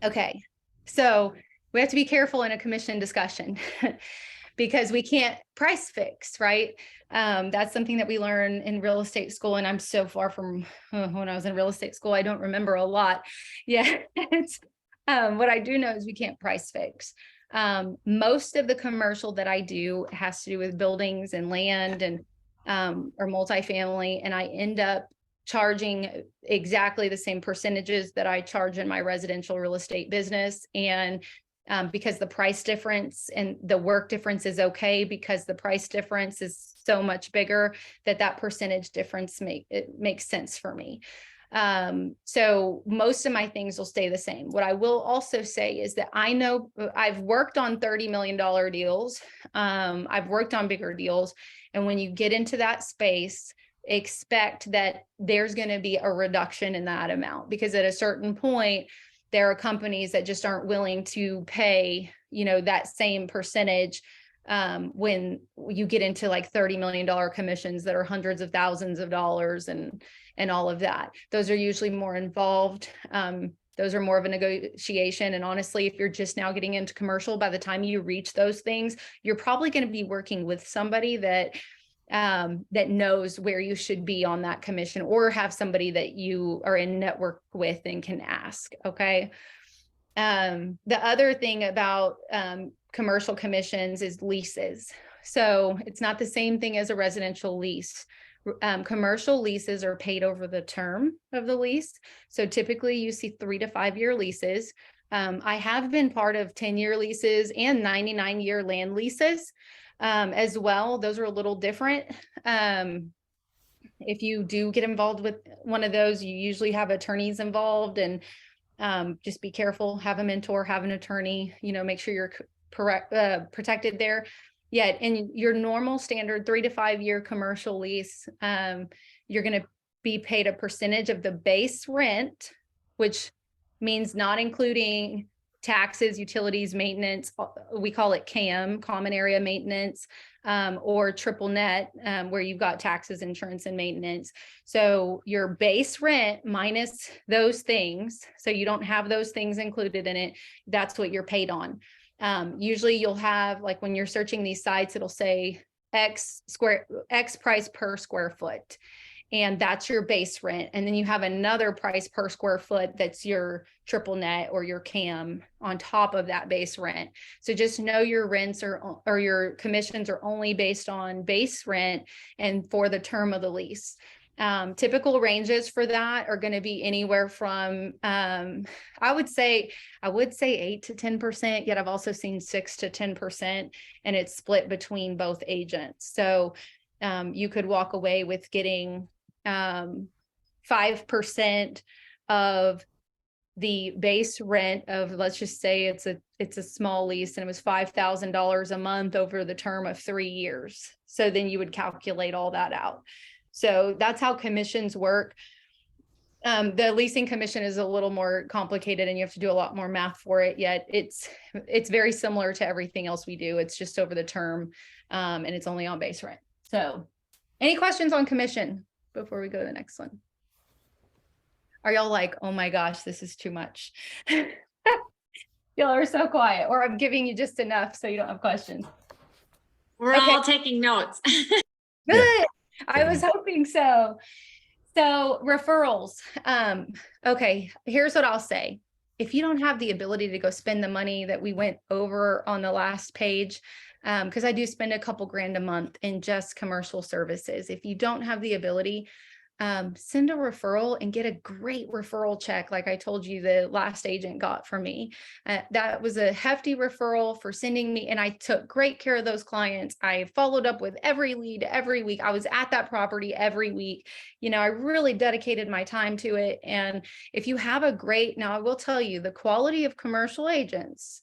B: Okay. So we have to be careful in a commission discussion because we can't price fix, right? That's something that we learn in real estate school. And I'm so far from when I was in real estate school, I don't remember a lot. Yeah. What I do know is we can't price fix. Most of the commercial that I do has to do with buildings and land and or multifamily, and I end up charging exactly the same percentages that I charge in my residential real estate business. And because the price difference and the work difference is okay, because the price difference is so much bigger that percentage difference makes sense for me. So most of my things will stay the same. What I will also say is that I know I've worked on $30 million deals. I've worked on bigger deals. And when you get into that space, expect that there's going to be a reduction in that amount, because at a certain point, there are companies that just aren't willing to pay, that same percentage when you get into like $30 million commissions that are hundreds of thousands of dollars and all of that. Those are usually more involved. Those are more of a negotiation. And honestly, if you're just now getting into commercial, by the time you reach those things, you're probably going to be working with somebody that knows where you should be on that commission, or have somebody that you are in network with and can ask. Okay. The other thing about commercial commissions is leases. So it's not the same thing as a residential lease. Commercial leases are paid over the term of the lease. So typically you see 3 to 5 year leases. I have been part of 10-year leases and 99-year land leases as well. Those are a little different. If you do get involved with one of those, you usually have attorneys involved, and just be careful, have a mentor, have an attorney, make sure you're protected there. Yet in your normal standard 3 to 5 year commercial lease, you're going to be paid a percentage of the base rent, which means not including taxes, utilities, maintenance. We call it CAM, common area maintenance, or triple net, where you've got taxes, insurance, and maintenance. So your base rent minus those things, so you don't have those things included in it, that's what you're paid on. Usually you'll have, like when you're searching these sites, it'll say X price per square foot. And that's your base rent. And then you have another price per square foot that's your triple net or your CAM on top of that base rent. So just know your rents or your commissions are only based on base rent and for the term of the lease. Typical ranges for that are going to be anywhere from, I would say 8 to 10%, yet I've also seen 6 to 10%, and it's split between both agents. So you could walk away with getting 5% of the base rent of, let's just say it's a small lease and it was $5,000 a month over the term of 3 years. So then you would calculate all that out. So that's how commissions work. The leasing commission is a little more complicated and you have to do a lot more math for it, yet it's very similar to everything else we do. It's just over the term, and it's only on base rent. So any questions on commission before we go to the next one? Are y'all like, oh my gosh, this is too much? Y'all are so quiet, or I'm giving you just enough so you don't have questions.
A: We're all taking notes.
B: Good. I was hoping so. So referrals. Okay, here's what I'll say. If you don't have the ability to go spend the money that we went over on the last page, because I do spend a couple grand a month in just commercial services. If you don't have the ability, send a referral and get a great referral check. Like I told you, the last agent got for me. That was a hefty referral for sending me, and I took great care of those clients. I followed up with every lead every week. I was at that property every week. I really dedicated my time to it. And if you have now I will tell you, the quality of commercial agents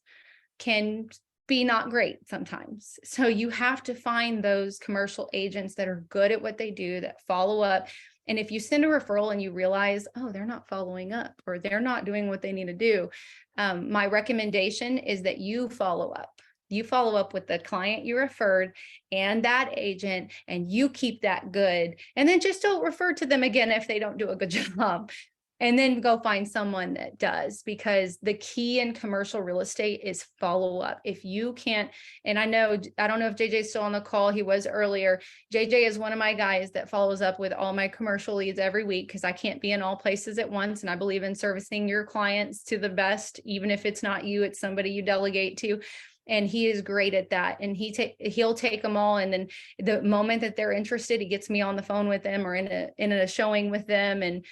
B: can be not great sometimes. So you have to find those commercial agents that are good at what they do, that follow up. And if you send a referral and you realize, oh, they're not following up or they're not doing what they need to do, my recommendation is that you follow up. You follow up with the client you referred and that agent, and you keep that good. And then just don't refer to them again if they don't do a good job. And then go find someone that does, because the key in commercial real estate is follow up. If you can't, and I don't know if JJ's still on the call, he was earlier. JJ is one of my guys that follows up with all my commercial leads every week, because I can't be in all places at once. And I believe in servicing your clients to the best, even if it's not you, it's somebody you delegate to. And he is great at that. And he'll take them all. And then the moment that they're interested, he gets me on the phone with them or in a showing with them. And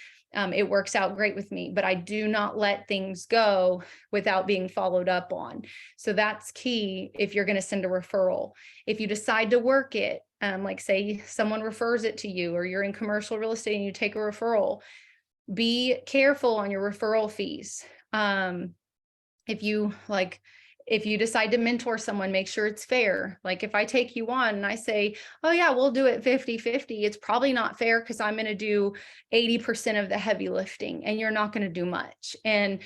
B: it works out great with me, but I do not let things go without being followed up on. So that's key if you're going to send a referral. If you decide to work it, like say someone refers it to you, or you're in commercial real estate and you take a referral, be careful on your referral fees. If you decide to mentor someone, make sure it's fair. Like if I take you on and I say, oh yeah, we'll do it 50-50, it's probably not fair because I'm going to do 80% of the heavy lifting and you're not going to do much. And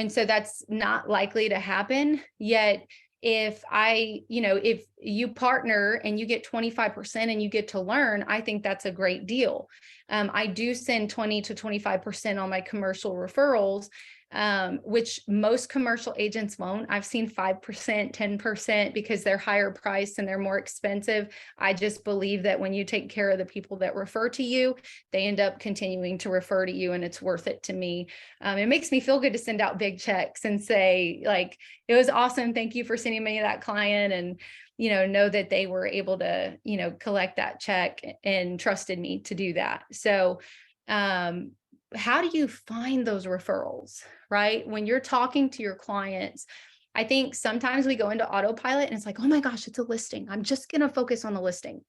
B: so that's not likely to happen. Yet if if you partner and you get 25% and you get to learn, I think that's a great deal. I do send 20 to 25% on my commercial referrals, which most commercial agents won't. I've seen 5%, 10% because they're higher priced and they're more expensive. I just believe that when you take care of the people that refer to you, they end up continuing to refer to you, and it's worth it to me. It makes me feel good to send out big checks and say, like, it was awesome. Thank you for sending me that client, and know that they were able to, collect that check and trusted me to do that. So, how do you find those referrals, right? When you're talking to your clients, I think sometimes we go into autopilot and it's like, oh my gosh, it's a listing. I'm just going to focus on the listing.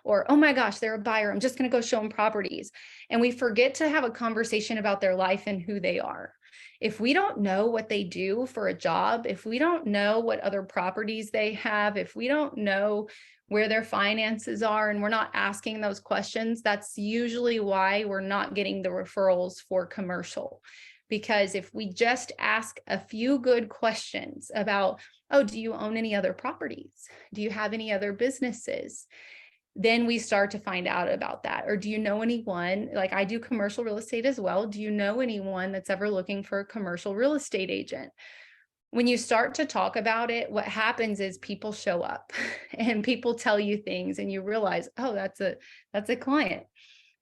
B: Or, oh my gosh, they're a buyer. I'm just going to go show them properties. And we forget to have a conversation about their life and who they are. If we don't know what they do for a job, if we don't know what other properties they have, if we don't know where their finances are, and we're not asking those questions, that's usually why we're not getting the referrals for commercial. Because if we just ask a few good questions about, oh, do you own any other properties? Do you have any other businesses? Then we start to find out about that. Or do you know anyone, like I do commercial real estate as well. Do you know anyone that's ever looking for a commercial real estate agent? when you start to talk about it, what happens is people show up and people tell you things and you realize, oh, that's a client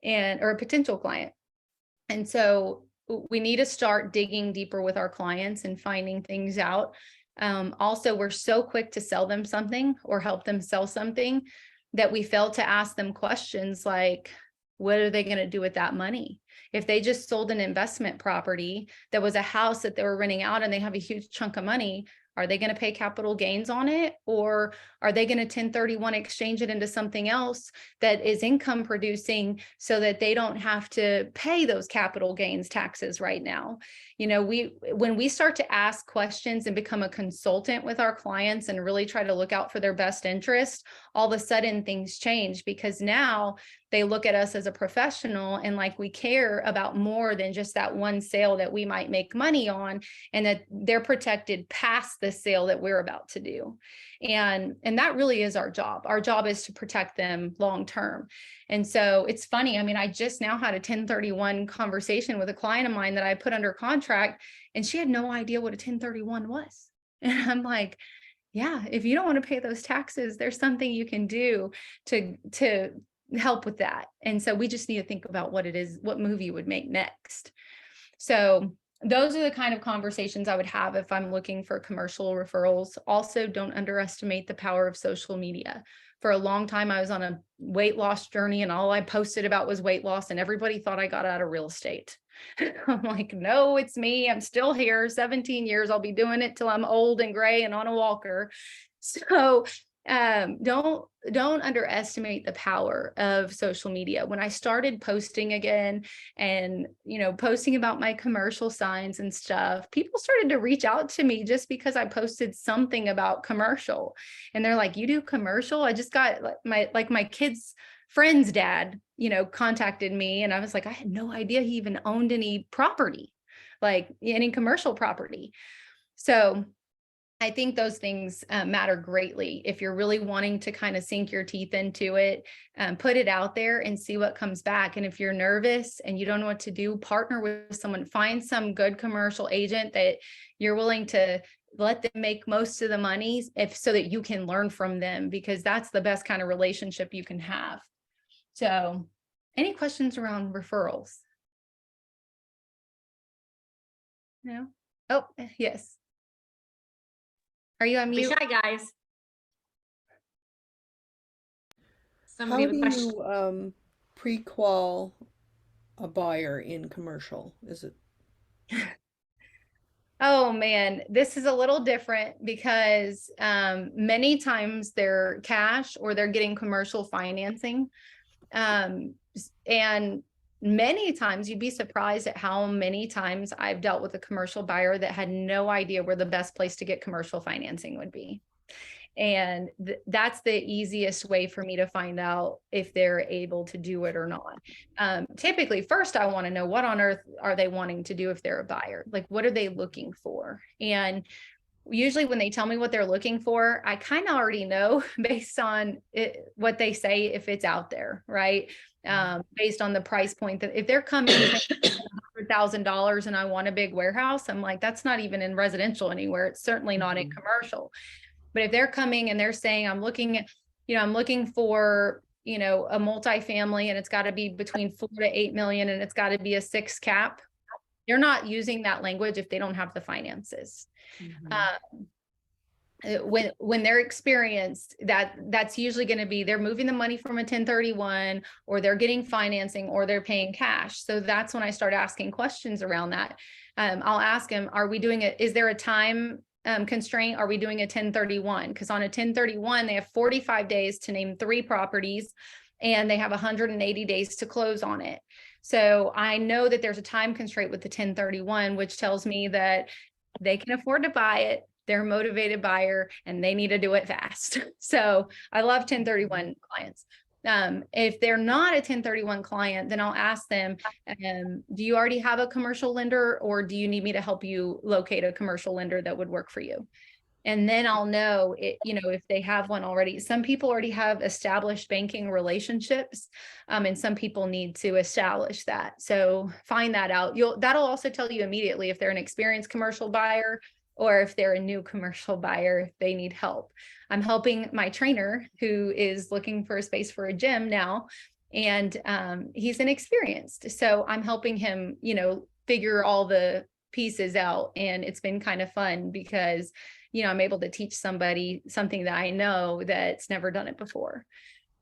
B: or a potential client. And so we need to start digging deeper with our clients and finding things out. Also, we're so quick to sell them something or help them sell something that we fail to ask them questions like, what are they going to do with that money? If they just sold an investment property that was a house that they were renting out and they have a huge chunk of money, are they going to pay capital gains on it? Or are they going to 1031 exchange it into something else that is income producing so that they don't have to pay those capital gains taxes right now? You know, when we start to ask questions and become a consultant with our clients and really try to look out for their best interest, all of a sudden things change, because now they look at us as a professional and like we care about more than just that one sale that we might make money on, and that they're protected past the sale that we're about to do. And that really is our job. Our job is to protect them long term. And so it's funny. I mean, I just now had a 1031 conversation with a client of mine that I put under contract, and she had no idea what a 1031 was. And I'm like, yeah, if you don't want to pay those taxes, there's something you can do to help with that. And so we just need to think about what it is, what move you would make next. So those are the kind of conversations I would have if I'm looking for commercial referrals. Also, don't underestimate the power of social media. For a long time, I was on a weight loss journey and all I posted about was weight loss, and everybody thought I got out of real estate. I'm like, no, it's me. I'm still here, 17 years. I'll be doing it till I'm old and gray and on a walker. So don't underestimate the power of social media. When I started posting again and, you know, posting about my commercial signs and stuff, people started to reach out to me just because I posted something about commercial. And they're like, you do commercial? I just got my kid's friend's dad, you know, contacted me, and I was like, I had no idea he even owned any property, like any commercial property. So I think those things matter greatly. If you're really wanting to kind of sink your teeth into it, put it out there and see what comes back. And if you're nervous and you don't know what to do, partner with someone, find some good commercial agent that you're willing to let them make most of the money, so that you can learn from them, because that's the best kind of relationship you can have. So any questions around referrals? No? Oh, yes. Are you on
A: Be
B: mute?
A: shy, guys.
C: How
A: Somebody
C: do
A: with a question.
C: you pre-qual a buyer in commercial? Is it?
B: Oh man, this is a little different because many times they're cash or they're getting commercial financing. And many times you'd be surprised at how many times I've dealt with a commercial buyer that had no idea where the best place to get commercial financing would be. And that's the easiest way for me to find out if they're able to do it or not. Typically, first, I want to know what on earth are they wanting to do if they're a buyer? Like, what are they looking for? And usually when they tell me what they're looking for, I kind of already know based on what they say, if it's out there, right? Based on the price point, that if they're coming $100,000 and I want a big warehouse, I'm like, that's not even in residential anywhere. It's certainly not in commercial. But if they're coming and they're saying, I'm looking for, you know, a multifamily and it's got to be between 4 to 8 million and it's got to be a 6 cap, they're not using that language if they don't have the finances. When they're experienced, that's usually going to be they're moving the money from a 1031, or they're getting financing, or they're paying cash. So that's when I start asking questions around that. I'll ask them, are we doing it? Is there a time constraint? Are we doing a 1031? Because on a 1031, they have 45 days to name 3 properties and they have 180 days to close on it. So I know that there's a time constraint with the 1031, which tells me that they can afford to buy it. They're a motivated buyer and they need to do it fast. So I love 1031 clients. If they're not a 1031 client, then I'll ask them, do you already have a commercial lender, or do you need me to help you locate a commercial lender that would work for you? And then I'll know if they have one already. Some people already have established banking relationships, and some people need to establish that. So find that out. That'll also tell you immediately if they're an experienced commercial buyer or if they're a new commercial buyer, if they need help. I'm helping my trainer who is looking for a space for a gym now, and he's inexperienced. So I'm helping him, you know, figure all the pieces out. And it's been kind of fun because, you know, I'm able to teach somebody something that I know that's never done it before.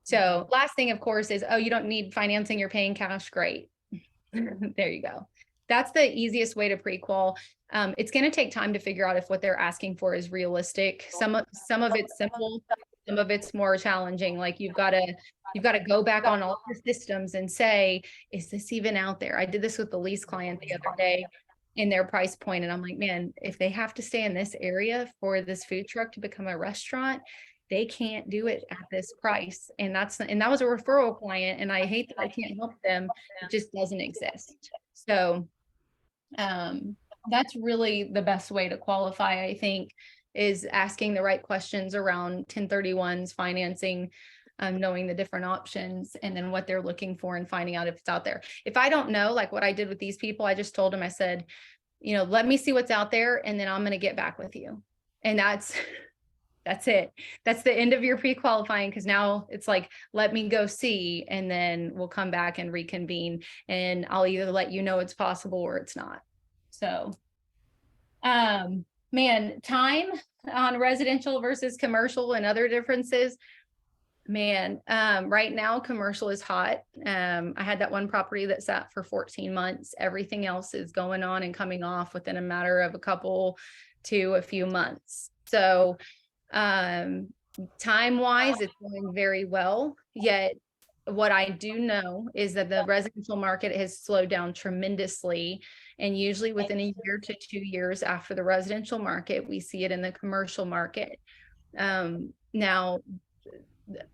B: So last thing, of course, is, oh, you don't need financing, you're paying cash. Great. There you go. That's the easiest way to pre-qual. It's going to take time to figure out if what they're asking for is realistic. Some of it's simple, some of it's more challenging. Like you've got to go back on all your systems and say, is this even out there? I did this with the lease client the other day in their price point, and I'm like, man, if they have to stay in this area for this food truck to become a restaurant, they can't do it at this price. And that was a referral client, and I hate that I can't help them. It just doesn't exist. So that's really the best way to qualify, I think, is asking the right questions around 1031s, financing, knowing the different options, and then what they're looking for and finding out if it's out there. If I don't know, like what I did with these people, I just told them, I said, you know, let me see what's out there, and then I'm going to get back with you. And that's it. That's the end of your pre-qualifying, because now it's like, let me go see, and then we'll come back and reconvene, and I'll either let you know it's possible or it's not. So, man, time on residential versus commercial and other differences. Man, right now commercial is hot. I had that one property that sat for 14 months. Everything else is going on and coming off within a matter of a couple to a few months. So, time wise, it's going very well. Yet what I do know is that the residential market has slowed down tremendously. And usually within a year to 2 years after the residential market, we see it in the commercial market. Now,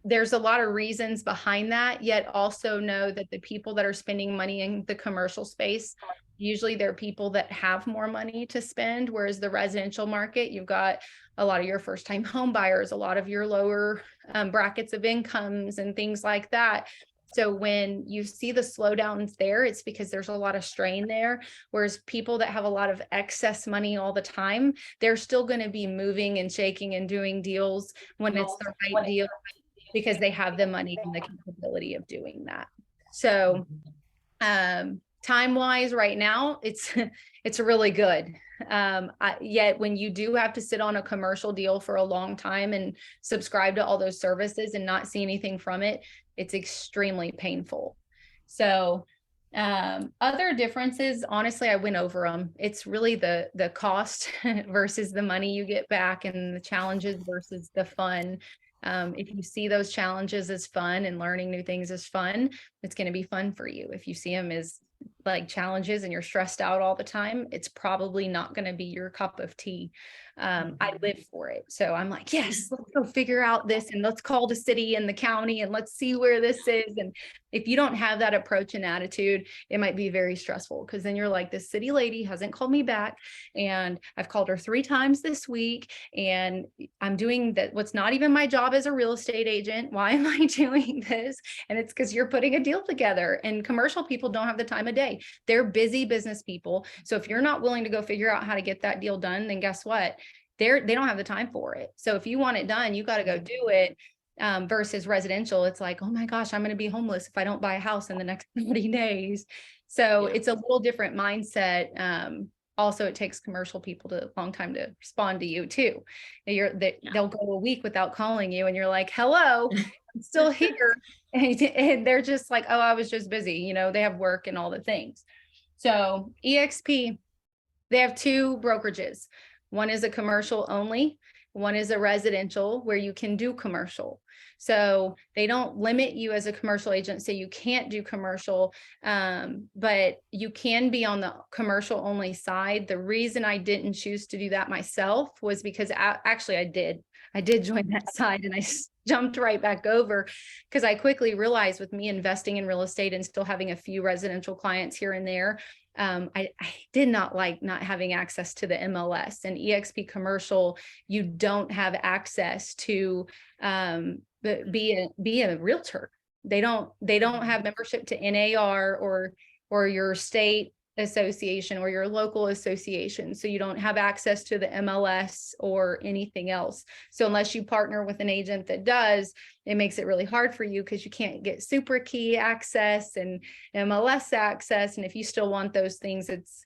B: there's a lot of reasons behind that, yet also know that the people that are spending money in the commercial space, usually they're people that have more money to spend, whereas the residential market, you've got a lot of your first time home buyers, a lot of your lower brackets of incomes and things like that. So when you see the slowdowns there, it's because there's a lot of strain there. Whereas people that have a lot of excess money all the time, they're still going to be moving and shaking and doing deals when it's the right deal, because they have the money and the capability of doing that. So time wise right now, it's really good. Yet when you do have to sit on a commercial deal for a long time and subscribe to all those services and not see anything from it, it's extremely painful. So other differences, honestly, I went over them. It's really the cost versus the money you get back, and the challenges versus the fun. If you see those challenges as fun and learning new things as fun, it's going to be fun for you. If you see them as like challenges and you're stressed out all the time, it's probably not going to be your cup of tea. I live for it. So I'm like, yes, let's go figure out this, and let's call the city and the county, and let's see where this is. And if you don't have that approach and attitude, it might be very stressful, because then you're like, this city lady hasn't called me back, and I've called her 3 times this week, and I'm doing that. What's not even my job as a real estate agent. Why am I doing this? And it's because you're putting a deal together, and commercial people don't have the time of day. They're busy business people. So if you're not willing to go figure out how to get that deal done, then guess what? They don't have the time for it. So if you want it done, you got to go do it. Versus residential, it's like, oh my gosh, I'm going to be homeless if I don't buy a house in the next 30 days. So it's a little different mindset. Also, it takes commercial people a long time to respond to you too. They'll go a week without calling you, and you're like, hello, I'm still here. And they're just like, oh, I was just busy. You know, they have work and all the things. So EXP, they have 2 brokerages. One is a commercial only. One is a residential where you can do commercial. So they don't limit you as a commercial agent, so you can't do commercial, but you can be on the commercial only side. The reason I didn't choose to do that myself was because actually I did join that side, and I jumped right back over, because I quickly realized, with me investing in real estate and still having a few residential clients here and there, I did not like not having access to the MLS. And EXP commercial, you don't have access to be a realtor. They don't have membership to NAR or your state association or your local association. So you don't have access to the MLS or anything else. So unless you partner with an agent that does, it makes it really hard for you because you can't get super key access and MLS access. And if you still want those things, it's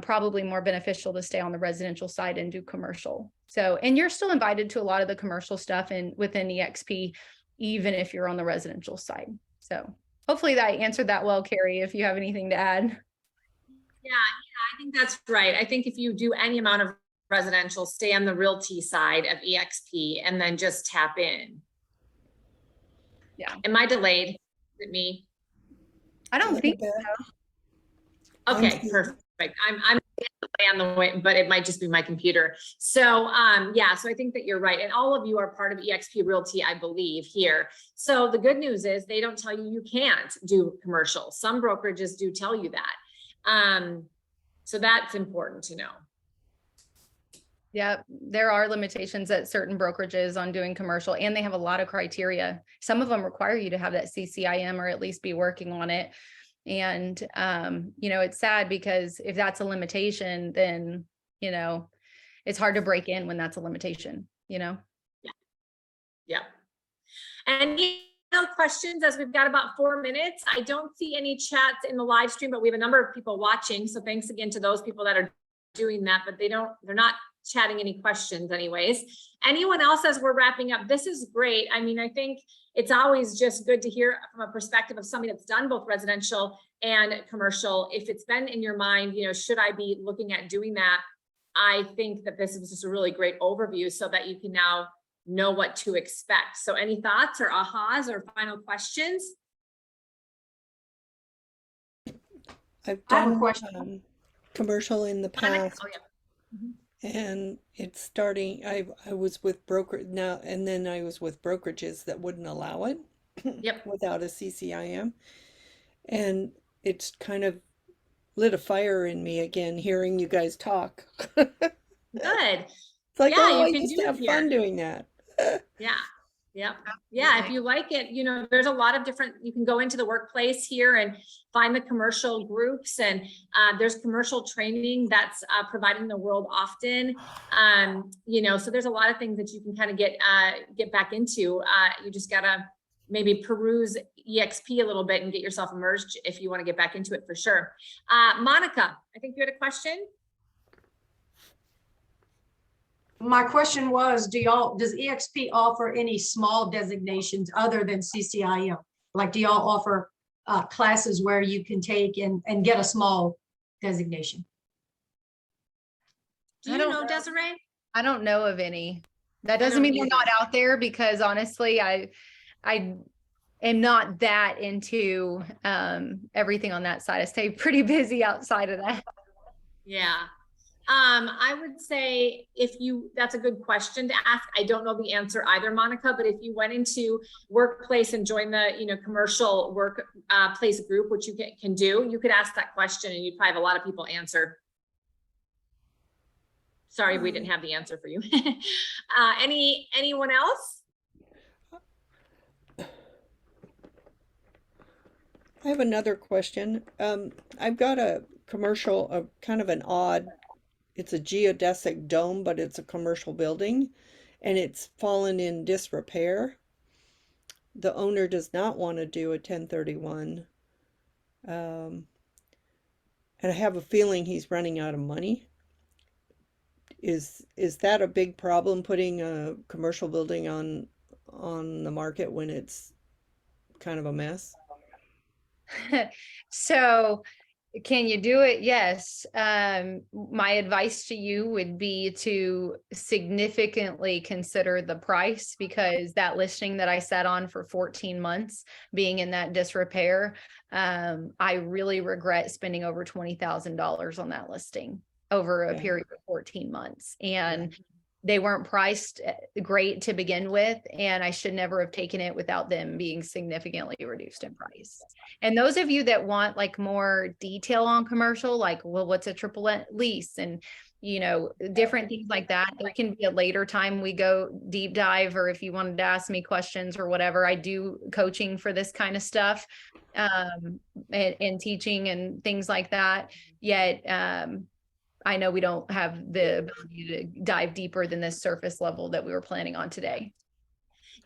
B: probably more beneficial to stay on the residential side and do commercial. So, and you're still invited to a lot of the commercial stuff and within EXP, even if you're on the residential side. So hopefully that answered that well, Carrie, if you have anything to add.
A: Yeah, I think that's right. I think if you do any amount of residential, stay on the realty side of EXP and then just tap in.
B: Yeah.
A: Am I delayed? Is it me?
B: I don't think so.
A: Okay, perfect. I'm on the way, but it might just be my computer. So yeah, so I think that you're right. And all of you are part of EXP Realty, I believe, here. So the good news is they don't tell you you can't do commercial. Some brokerages do tell you that. So that's important to know.
B: Yeah, there are limitations at certain brokerages on doing commercial, and they have a lot of criteria. Some of them require you to have that CCIM or at least be working on it. And, you know, it's sad because if that's a limitation, then, you know, it's hard to break in when that's a limitation, you know?
A: Yeah. Any other questions as we've got about 4 minutes? I don't see any chats in the live stream, but we have a number of people watching. So thanks again to those people that are doing that, but they're not chatting any questions anyways. Anyone else as we're wrapping up? This is great. I mean, I think it's always just good to hear from a perspective of somebody that's done both residential and commercial. If it's been in your mind, you know, should I be looking at doing that? I think that this is just a really great overview so that you can now know what to expect. So any thoughts or ahas or final questions?
C: I've
G: I have a
C: done
G: question.
C: commercial in the past.
A: Oh, yeah.
C: And it's starting, I was with broker now, and then I was with brokerages that wouldn't allow it
A: Yep.
C: without a CCIM. And it's kind of lit a fire in me again, hearing you guys talk.
A: Good.
C: It's like,
A: Yeah,
C: oh,
A: you
C: I
A: can
C: used
A: do
C: to
A: it
C: have fun
A: here.
C: doing that.
A: Yeah. Yep. Yeah. If you like it, you know, there's a lot of different, you can go into the workplace here and find the commercial groups, and there's commercial training that's provided in the world often. You know, so there's a lot of things that you can kind of get back into. You just gotta maybe peruse EXP a little bit and get yourself immersed if you want to get back into it for sure. Monica, I think you had a question.
G: My question was, does EXP offer any small designations other than CCIM? Like, do y'all offer classes where you can take and get a small designation?
A: Do you know, Desiree?
B: I don't know of any. That
A: I
B: doesn't
A: don't
B: mean they're not out there, because honestly, I am not that into everything on that side. I stay pretty busy outside of that.
A: Yeah. I would say that's a good question to ask. I don't know the answer either, Monica, but if you went into workplace and joined the, you know, commercial workplace group, which you can do, you could ask that question and you'd probably have a lot of people answer. Sorry, we didn't have the answer for you. Anyone else?
C: I have another question. I've got a commercial, kind of an odd, it's a geodesic dome, but it's a commercial building, and it's fallen in disrepair. The owner does not want to do a 1031. And I have a feeling he's running out of money. Is that a big problem, putting a commercial building on the market when it's kind of a mess?
B: So can you do it? Yes. My advice to you would be to significantly consider the price, because that listing that I sat on for 14 months being in that disrepair, I really regret spending over $20,000 on that listing over a period of 14 months. And they weren't priced great to begin with, and I should never have taken it without them being significantly reduced in price. And those of you that want like more detail on commercial, like, well, what's a triple lease, and different things like that. There can be a later time we go deep dive, or if you wanted to ask me questions or whatever, I do coaching for this kind of stuff, and teaching and things like that. Yet, I know we don't have the ability to dive deeper than this surface level that we were planning on today.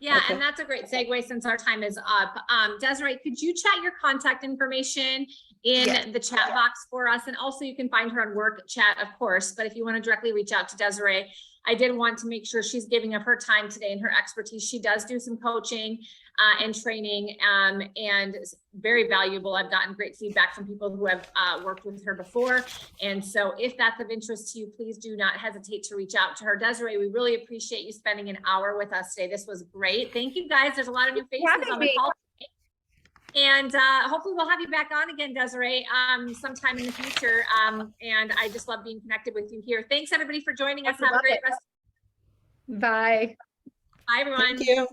A: Yeah,
C: Okay.
A: and that's a great segue since our time is up. Desiree, could you chat your contact information in the chat box for us? And also you can find her on work chat, of course, but if you want to directly reach out to Desiree, I did want to make sure she's giving of her time today and her expertise. She does do some coaching and training, and very valuable. I've gotten great feedback from people who have worked with her before. And so if that's of interest to you, please do not hesitate to reach out to her. Desiree, we really appreciate you spending an hour with us today. This was great. Thank you guys. There's a lot of new faces on the call today. And hopefully we'll have you back on again, Desiree, sometime in the future. And I just love being connected with you here. Thanks everybody for joining us. Have a great rest.
B: Bye.
A: Bye everyone.
C: Thank you.